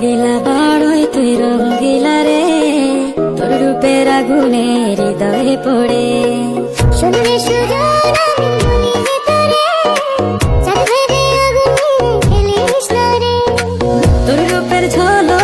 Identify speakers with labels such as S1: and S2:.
S1: লাগিলা বড়ই তুই রঙ্গিলা রে, তোর রূপের আগুনে হৃদয়ে পড়ে।
S2: শুনলে সুজন আমি বলি যে তোরে, চাঁদ ভেবে আগুন নিয়ে খেলিস না রে।
S1: তোর রূপের ঝলক